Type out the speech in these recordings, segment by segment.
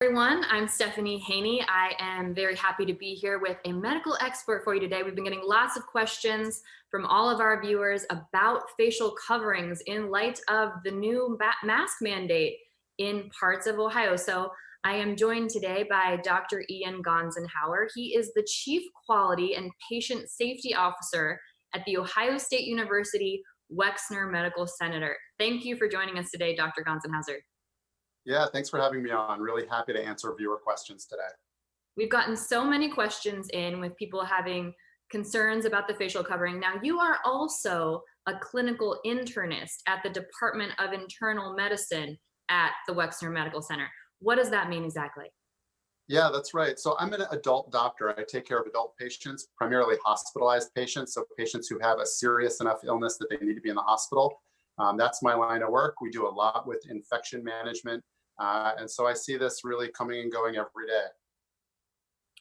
Everyone, I'm Stephanie Haney. I am very happy to be here with a medical expert for you today. We've been getting lots of questions from all of our viewers about facial coverings in light of the new mask mandate in parts of Ohio. So I am joined today by Dr. Iahn Gonsenhauser. He is the Chief Quality and Patient Safety Officer at the Ohio State University Wexner Medical Center. Thank you for joining us today, Dr. Gonsenhauser. Yeah, thanks for having me on. Really happy to answer viewer questions today. We've gotten so many questions in with people having concerns about the facial covering. Now, you are also a clinical internist at the Department of Internal Medicine at the Wexner Medical Center. What does that mean exactly? Yeah, that's right. So I'm an adult doctor. I take care of adult patients, primarily hospitalized patients. So patients who have a serious enough illness that they need to be in the hospital. That's my line of work. We do a lot with infection management. And so I see this really coming and going every day.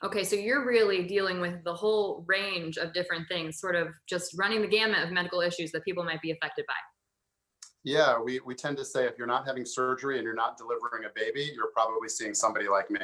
Okay, so you're really dealing with the whole range of different things, sort of just running the gamut of medical issues that people might be affected by. Yeah, we tend to say if you're not having surgery and you're not delivering a baby, you're probably seeing somebody like me.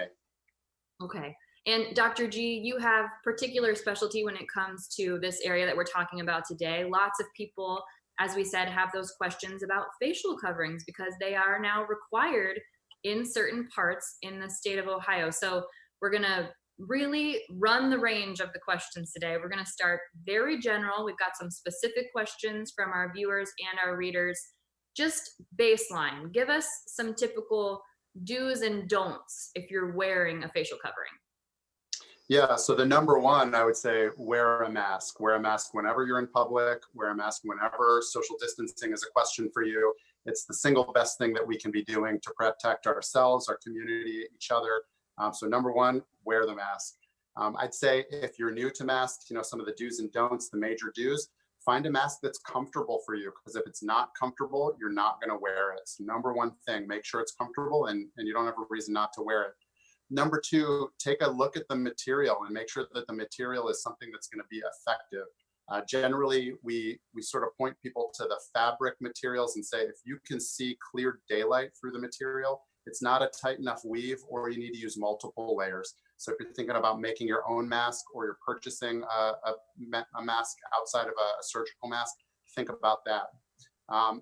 Okay. And Dr. G, you have particular specialty when it comes to this area that we're talking about today. Lots of people, as we said, have those questions about facial coverings because they are now required in certain parts in the state of Ohio. So we're going to really run the range of the questions today. We're going to start very general. We've got some specific questions from our viewers and our readers. Just baseline, give us some typical do's and don'ts if you're wearing a facial covering. Yeah, so the number one, I would say, wear a mask. Wear a mask whenever you're in public. Wear a mask whenever social distancing is a question for you. It's the single best thing that we can be doing to protect ourselves, our community, each other. So number one, wear the mask. I'd say if you're new to masks, some of the do's and don'ts, the major do's, find a mask that's comfortable for you, because if it's not comfortable, you're not going to wear it. So number one thing, make sure it's comfortable and you don't have a reason not to wear it. Number two, take a look at the material and make sure that the material is something that's going to be effective. Generally, we sort of point people to the fabric materials and say, if you can see clear daylight through the material, it's not a tight enough weave, or you need to use multiple layers. So if you're thinking about making your own mask, or you're purchasing a mask outside of a surgical mask, think about that.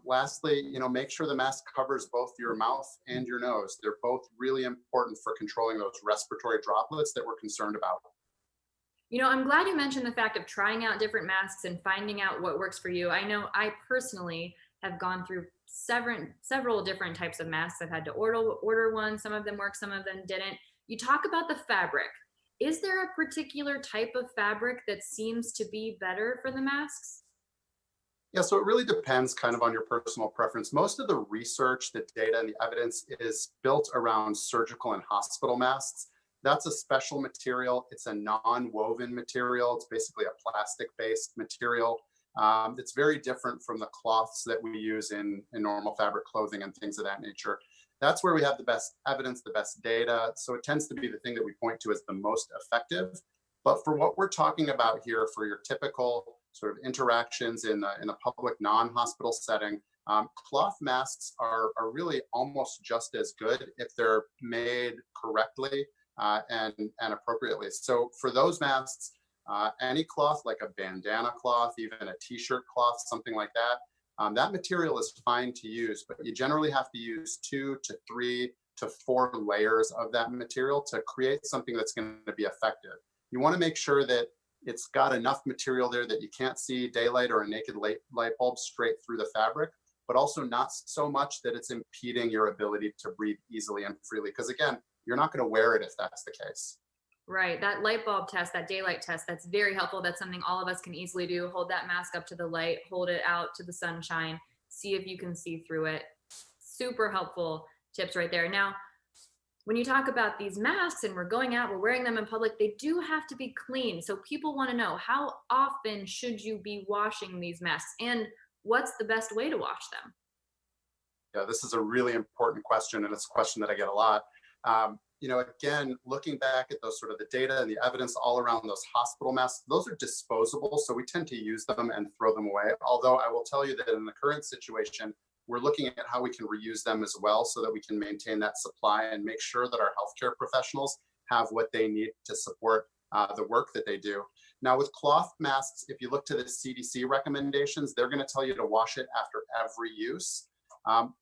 Lastly, make sure the mask covers both your mouth and your nose. They're both really important for controlling those respiratory droplets that we're concerned about. I'm glad you mentioned the fact of trying out different masks and finding out what works for you. I know I personally have gone through several different types of masks. I've had to order one. Some of them work, some of them didn't. You talk about the fabric. Is there a particular type of fabric that seems to be better for the masks? Yeah, so it really depends kind of on your personal preference. Most of the research, the data, and the evidence is built around surgical and hospital masks. That's a special material. It's a non-woven material. It's basically a plastic-based material. It's very different from the cloths that we use in normal fabric clothing and things of that nature. That's where we have the best evidence, the best data. So it tends to be the thing that we point to as the most effective. But for what we're talking about here, for your typical sort of interactions in a public non-hospital setting, cloth masks are really almost just as good if they're made correctly and appropriately. So for those masks, any cloth, like a bandana cloth, even a t-shirt cloth, something like that, that material is fine to use, but you generally have to use 2 to 3 to 4 layers of that material to create something that's going to be effective. You want to make sure that it's got enough material there that you can't see daylight or a naked light bulb straight through the fabric, but also not so much that it's impeding your ability to breathe easily and freely. Because again, you're not going to wear it if that's the case. Right. That light bulb test, that daylight test, that's very helpful. That's something all of us can easily do. Hold that mask up to the light, hold it out to the sunshine, see if you can see through it. Super helpful tips right there. Now, when you talk about these masks and we're going out, we're wearing them in public, they do have to be clean. So people want to know, how often should you be washing these masks, and what's the best way to wash them? Yeah, this is a really important question, and it's a question that I get a lot. Again, looking back at those sort of the data and the evidence all around those hospital masks, those are disposable. So we tend to use them and throw them away. Although I will tell you that in the current situation, we're looking at how we can reuse them as well so that we can maintain that supply and make sure that our healthcare professionals have what they need to support the work that they do. Now, with cloth masks, if you look to the CDC recommendations, they're going to tell you to wash it after every use.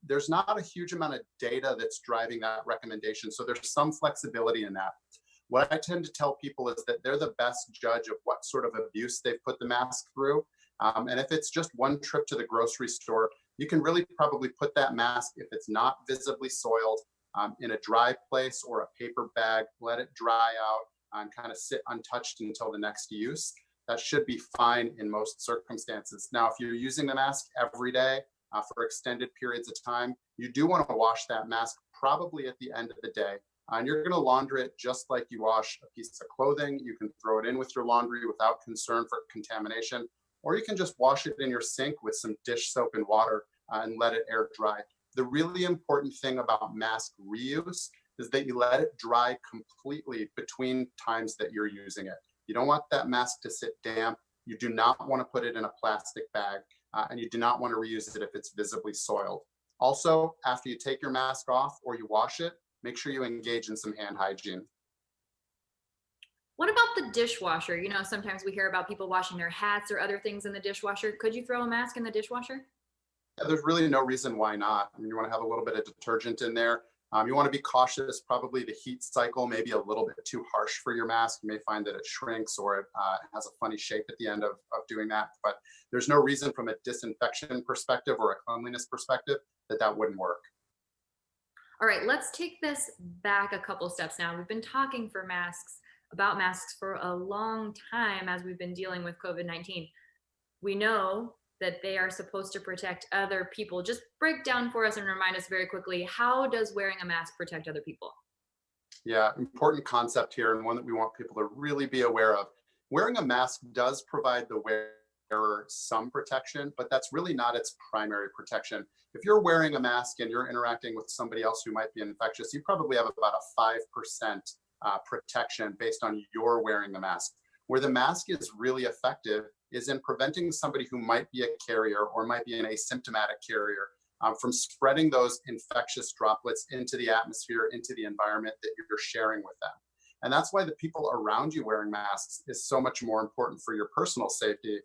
There's not a huge amount of data that's driving that recommendation, so there's some flexibility in that. What I tend to tell people is that they're the best judge of what sort of abuse they've put the mask through. And if it's just one trip to the grocery store, you can really probably put that mask, if it's not visibly soiled, in a dry place or a paper bag, let it dry out and kind of sit untouched until the next use. That should be fine in most circumstances. Now, if you're using the mask every day for extended periods of time, you do want to wash that mask probably at the end of the day. And you're going to launder it just like you wash a piece of clothing. You can throw it in with your laundry without concern for contamination, or you can just wash it in your sink with some dish soap and water and let it air dry. The really important thing about mask reuse is that you let it dry completely between times that you're using it. You don't want that mask to sit damp. You do not want to put it in a plastic bag, and you do not want to reuse it if it's visibly soiled. Also, after you take your mask off or you wash it, make sure you engage in some hand hygiene. What about the dishwasher? You know, sometimes we hear about people washing their hats or other things in the dishwasher. Could you throw a mask in the dishwasher? Yeah, there's really no reason why not. I mean, you want to have a little bit of detergent in there. You want to be cautious. Probably the heat cycle may be a little bit too harsh for your mask. You may find that it shrinks or it has a funny shape at the end of doing that. But there's no reason from a disinfection perspective or a cleanliness perspective that wouldn't work. All right, let's take this back a couple steps now. We've been talking about masks for a long time as we've been dealing with COVID-19. We know that they are supposed to protect other people. Just break down for us and remind us very quickly, how does wearing a mask protect other people? Yeah, important concept here, and one that we want people to really be aware of. Wearing a mask does provide the wearer some protection, but that's really not its primary protection. If you're wearing a mask and you're interacting with somebody else who might be infectious, you probably have about a 5% protection based on your wearing the mask. Where the mask is really effective is in preventing somebody who might be a carrier or might be an asymptomatic carrier from spreading those infectious droplets into the atmosphere, into the environment that you're sharing with them. And that's why the people around you wearing masks is so much more important for your personal safety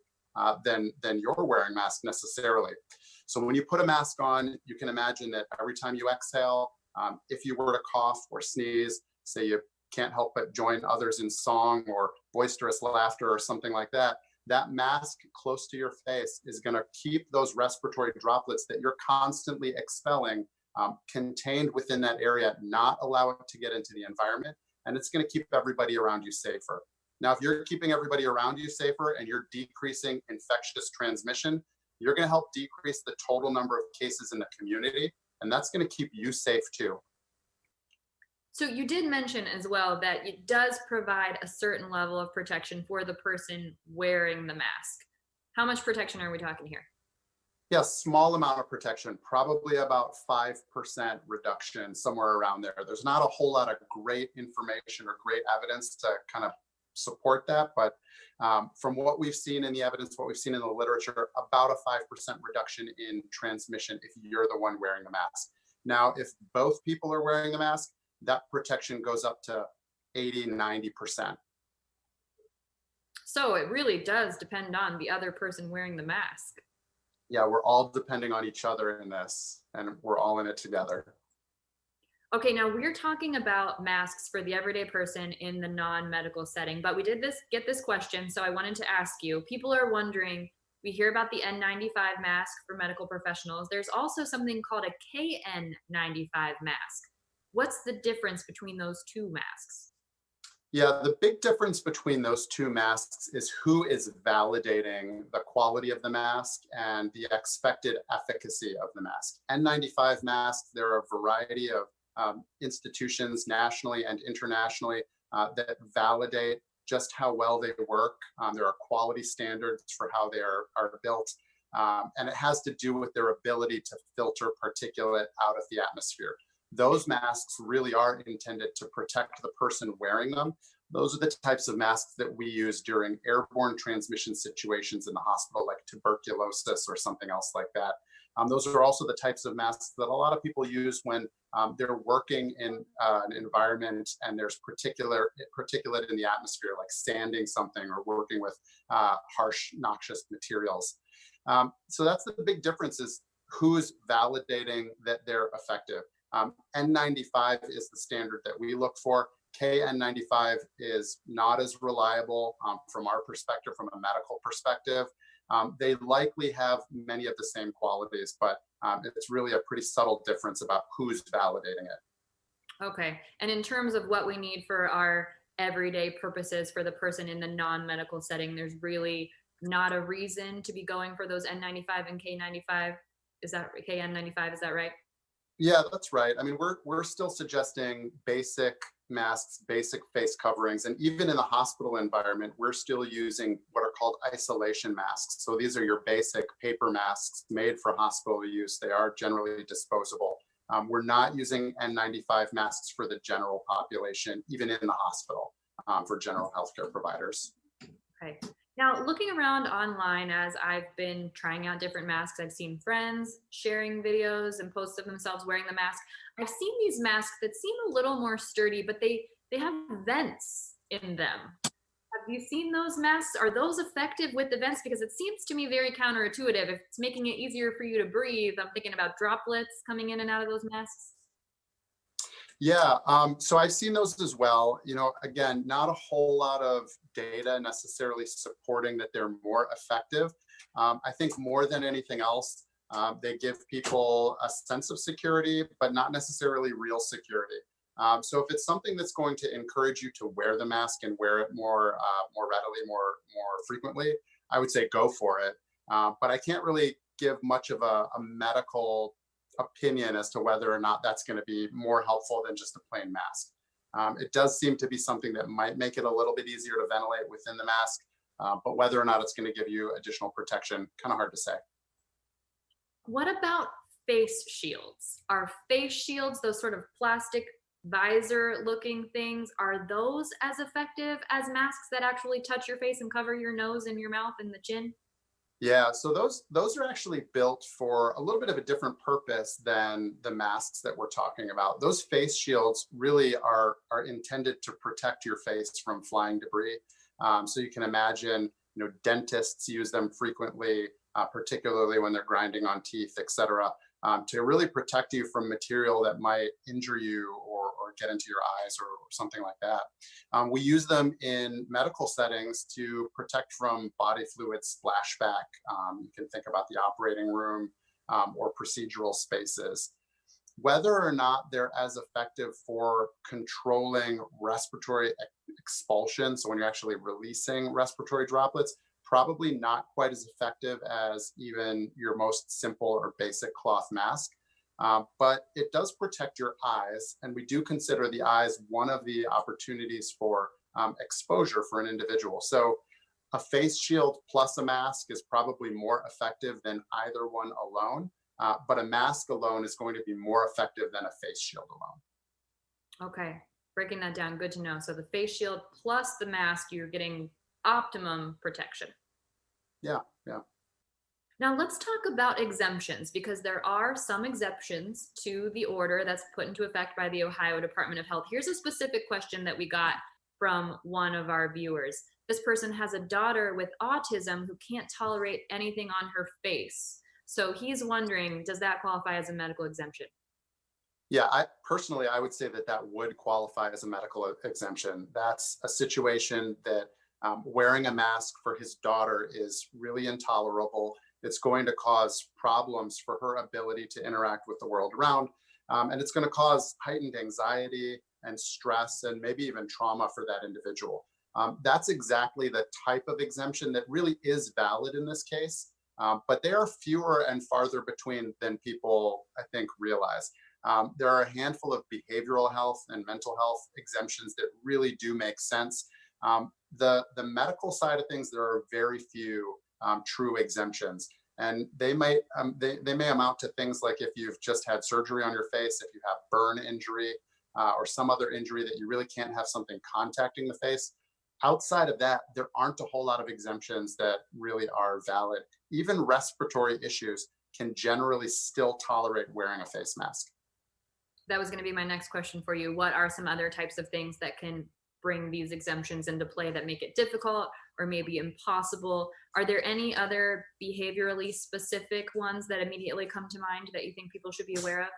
than your wearing mask necessarily. So when you put a mask on, you can imagine that every time you exhale, if you were to cough or sneeze, say you can't help but join others in song or boisterous laughter or something like that, that mask close to your face is going to keep those respiratory droplets that you're constantly expelling contained within that area, not allow it to get into the environment, and it's going to keep everybody around you safer. Now, if you're keeping everybody around you safer and you're decreasing infectious transmission, you're going to help decrease the total number of cases in the community, and that's going to keep you safe too. So you did mention as well that it does provide a certain level of protection for the person wearing the mask. How much protection are we talking here? Yeah, small amount of protection, probably about 5% reduction, somewhere around there. There's not a whole lot of great information or great evidence to kind of support that, but from what we've seen in the evidence, what we've seen in the literature, about a 5% reduction in transmission if you're the one wearing the mask. Now, if both people are wearing the mask, that protection goes up to 80, 90%. So it really does depend on the other person wearing the mask. Yeah, we're all depending on each other in this, and we're all in it together. Okay, now we're talking about masks for the everyday person in the non-medical setting, but we did get this question, so I wanted to ask you. People are wondering, we hear about the N95 mask for medical professionals. There's also something called a KN95 mask. What's the difference between those two masks? Yeah, the big difference between those two masks is who is validating the quality of the mask and the expected efficacy of the mask. N95 masks, there are a variety of institutions nationally and internationally that validate just how well they work. There are quality standards for how they are built. And it has to do with their ability to filter particulate out of the atmosphere. Those masks really are intended to protect the person wearing them. Those are the types of masks that we use during airborne transmission situations in the hospital, like tuberculosis or something else like that. Those are also the types of masks that a lot of people use when they're working in an environment and there's particulate in the atmosphere, like sanding something or working with harsh, noxious materials. So that's the big difference, is who's validating that they're effective. N95 is the standard that we look for. KN95 is not as reliable from our perspective, from a medical perspective. They likely have many of the same qualities, but it's really a pretty subtle difference about who's validating it. Okay. And in terms of what we need for our everyday purposes for the person in the non-medical setting, there's really not a reason to be going for those N95 and K95. Is that KN95? Is that right? Yeah, that's right. I mean, we're still suggesting basic masks, basic face coverings, and even in the hospital environment, we're still using what are called isolation masks. So these are your basic paper masks made for hospital use. They are generally disposable. We're not using N95 masks for the general population, even in the hospital, for general healthcare providers. Okay. Now, looking around online as I've been trying out different masks, I've seen friends sharing videos and posts of themselves wearing the mask. I've seen these masks that seem a little more sturdy, but they have vents in them. Have you seen those masks? Are those effective with the vents? Because it seems to me very counterintuitive. If it's making it easier for you to breathe, I'm thinking about droplets coming in and out of those masks. Yeah, so I've seen those as well. You know, again, not a whole lot of data necessarily supporting that they're more effective. I think more than anything else, they give people a sense of security, but not necessarily real security. So if it's something that's going to encourage you to wear the mask and wear it more readily, more frequently, I would say go for it. But I can't really give much of a medical opinion as to whether or not that's going to be more helpful than just a plain mask. It does seem to be something that might make it a little bit easier to ventilate within the mask, but whether or not it's going to give you additional protection, kind of hard to say. What about face shields? Are face shields, those sort of plastic visor looking things, are those as effective as masks that actually touch your face and cover your nose and your mouth and the chin? Yeah, so those are actually built for a little bit of a different purpose than the masks that we're talking about. Those face shields really are intended to protect your face from flying debris. So you can imagine, you know, dentists use them frequently, particularly when they're grinding on teeth, et cetera, to really protect you from material that might injure you or get into your eyes or something like that. We use them in medical settings to protect from body fluid splashback. You can think about the operating room or procedural spaces. Whether or not they're as effective for controlling respiratory expulsion, so when you're actually releasing respiratory droplets, probably not quite as effective as even your most simple or basic cloth mask. But it does protect your eyes, and we do consider the eyes one of the opportunities for exposure for an individual. So a face shield plus a mask is probably more effective than either one alone, but a mask alone is going to be more effective than a face shield alone. Okay, breaking that down, good to know. So the face shield plus the mask, you're getting optimum protection. Yeah, yeah. Now let's talk about exemptions, because there are some exceptions to the order that's put into effect by the Ohio Department of Health. Here's a specific question that we got from one of our viewers. This person has a daughter with autism who can't tolerate anything on her face. So he's wondering, does that qualify as a medical exemption? Yeah, I would say that would qualify as a medical exemption. That's a situation that wearing a mask for his daughter is really intolerable. It's going to cause problems for her ability to interact with the world around. And it's going to cause heightened anxiety and stress and maybe even trauma for that individual. That's exactly the type of exemption that really is valid in this case. But they are fewer and farther between than people, I think, realize. There are a handful of behavioral health and mental health exemptions that really do make sense. The medical side of things, there are very few true exemptions, and they may amount to things like if you've just had surgery on your face, if you have burn injury or some other injury that you really can't have something contacting the face. Outside of that, there aren't a whole lot of exemptions that really are valid. Even respiratory issues can generally still tolerate wearing a face mask. That was going to be my next question for you. What are some other types of things that can bring these exemptions into play that make it difficult or maybe impossible? Are there any other behaviorally specific ones that immediately come to mind that you think people should be aware of?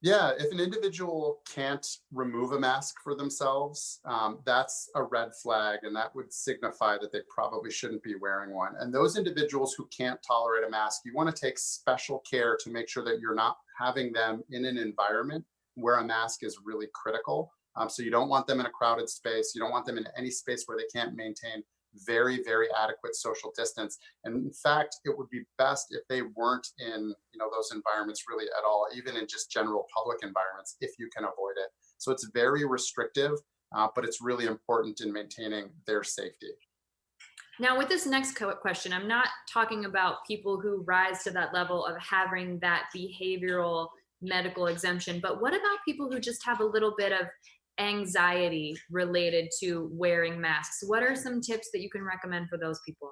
Yeah, if an individual can't remove a mask for themselves, that's a red flag, and that would signify that they probably shouldn't be wearing one. And those individuals who can't tolerate a mask, you want to take special care to make sure that you're not having them in an environment where a mask is really critical. So you don't want them in a crowded space. You don't want them in any space where they can't maintain very, very adequate social distance. And in fact, it would be best if they weren't in, those environments really at all, even in just general public environments, if you can avoid it. So it's very restrictive, but it's really important in maintaining their safety. Now, with this next question, I'm not talking about people who rise to that level of having that behavioral medical exemption, but what about people who just have a little bit of anxiety related to wearing masks? What are some tips that you can recommend for those people?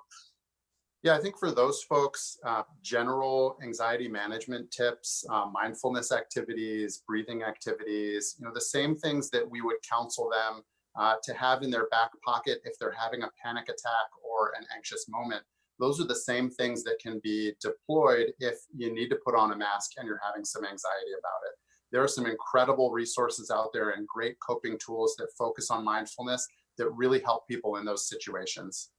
Yeah, I think for those folks, general anxiety management tips, mindfulness activities, breathing activities, the same things that we would counsel them to have in their back pocket if they're having a panic attack or an anxious moment. Those are the same things that can be deployed if you need to put on a mask and you're having some anxiety about it. There are some incredible resources out there and great coping tools that focus on mindfulness that really help people in those situations.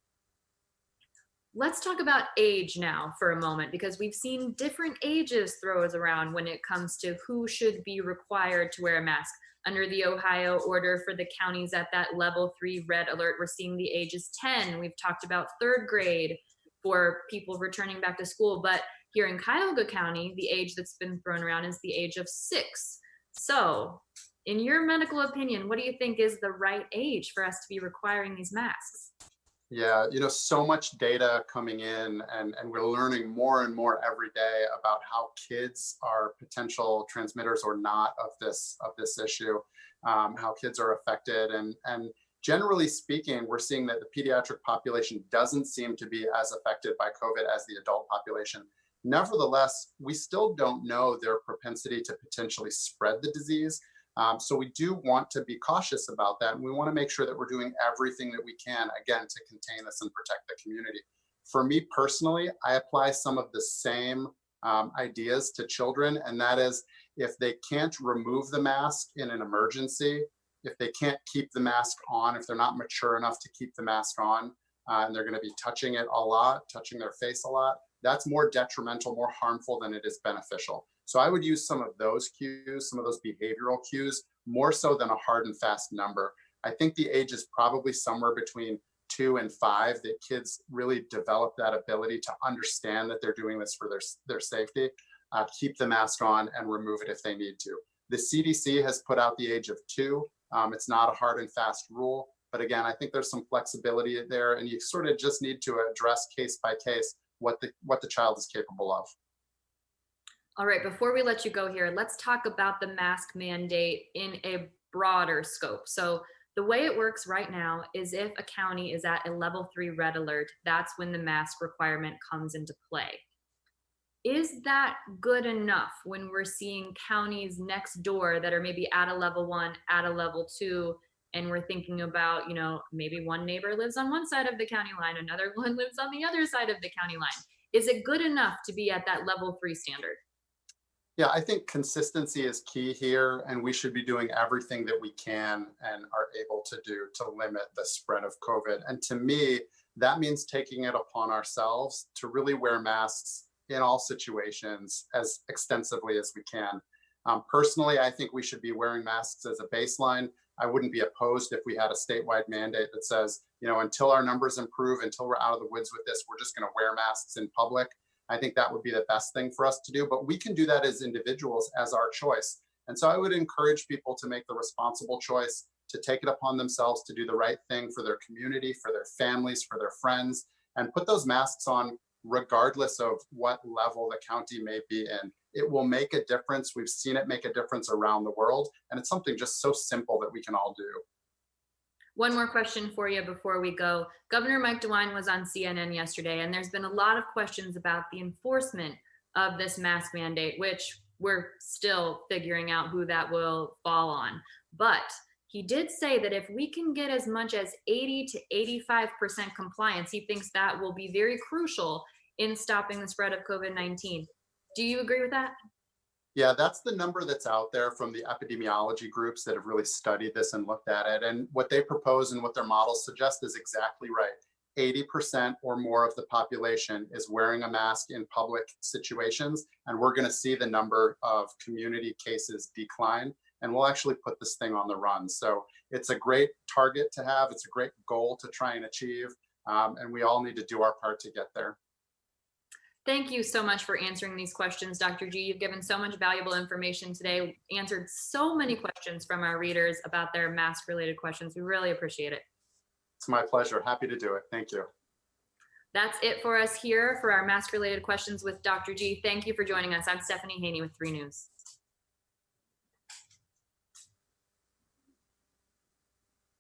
Let's talk about age now for a moment, because we've seen different ages throws around when it comes to who should be required to wear a mask. Under the Ohio order for the counties at that level 3 red alert, we're seeing the age is 10. We've talked about third grade for people returning back to school, but here in Cuyahoga County, the age that's been thrown around is the age of 6. So, in your medical opinion, what do you think is the right age for us to be requiring these masks? Yeah, so much data coming in, and we're learning more and more every day about how kids are potential transmitters or not of this issue, how kids are affected, and generally speaking, we're seeing that the pediatric population doesn't seem to be as affected by COVID as the adult population. Nevertheless, we still don't know their propensity to potentially spread the disease. So we do want to be cautious about that. And we want to make sure that we're doing everything that we can, again, to contain this and protect the community. For me personally, I apply some of the same ideas to children. And that is, if they can't remove the mask in an emergency, if they can't keep the mask on, if they're not mature enough to keep the mask on, and they're going to be touching it a lot, touching their face a lot, that's more detrimental, more harmful than it is beneficial. So I would use some of those cues, some of those behavioral cues, more so than a hard and fast number. I think the age is probably somewhere between 2 and 5 that kids really develop that ability to understand that they're doing this for their safety, keep the mask on and remove it if they need to. The CDC has put out the age of 2. It's not a hard and fast rule, but again, I think there's some flexibility there, and you sort of just need to address case by case what the child is capable of. All right, before we let you go here, let's talk about the mask mandate in a broader scope. So the way it works right now is if a county is at a level 3 red alert, that's when the mask requirement comes into play. Is that good enough when we're seeing counties next door that are maybe at a level 1, at a level 2, and we're thinking about, maybe one neighbor lives on one side of the county line, another one lives on the other side of the county line? Is it good enough to be at that level 3 standard? Yeah, I think consistency is key here, and we should be doing everything that we can and are able to do to limit the spread of COVID. And to me, that means taking it upon ourselves to really wear masks in all situations as extensively as we can. Personally, I think we should be wearing masks as a baseline. I wouldn't be opposed if we had a statewide mandate that says, until our numbers improve, until we're out of the woods with this, we're just going to wear masks in public. I think that would be the best thing for us to do, but we can do that as individuals as our choice. And so I would encourage people to make the responsible choice, to take it upon themselves to do the right thing for their community, for their families, for their friends, and put those masks on regardless of what level the county may be in. It will make a difference. We've seen it make a difference around the world, and it's something just so simple that we can all do. One more question for you before we go. Governor Mike DeWine was on CNN yesterday, and there's been a lot of questions about the enforcement of this mask mandate, which we're still figuring out who that will fall on. But he did say that if we can get as much as 80 to 85% compliance, he thinks that will be very crucial in stopping the spread of COVID-19. Do you agree with that? Yeah, that's the number that's out there from the epidemiology groups that have really studied this and looked at it. And what they propose and what their models suggest is exactly right. 80% or more of the population is wearing a mask in public situations. And we're going to see the number of community cases decline. And we'll actually put this thing on the run. So it's a great target to have. It's a great goal to try and achieve. And we all need to do our part to get there. Thank you so much for answering these questions, Dr. G. You've given so much valuable information today, answered so many questions from our readers about their mask-related questions. We really appreciate it. It's my pleasure. Happy to do it. Thank you. That's it for us here for our mask-related questions with Dr. G. Thank you for joining us. I'm Stephanie Haney with 3 News.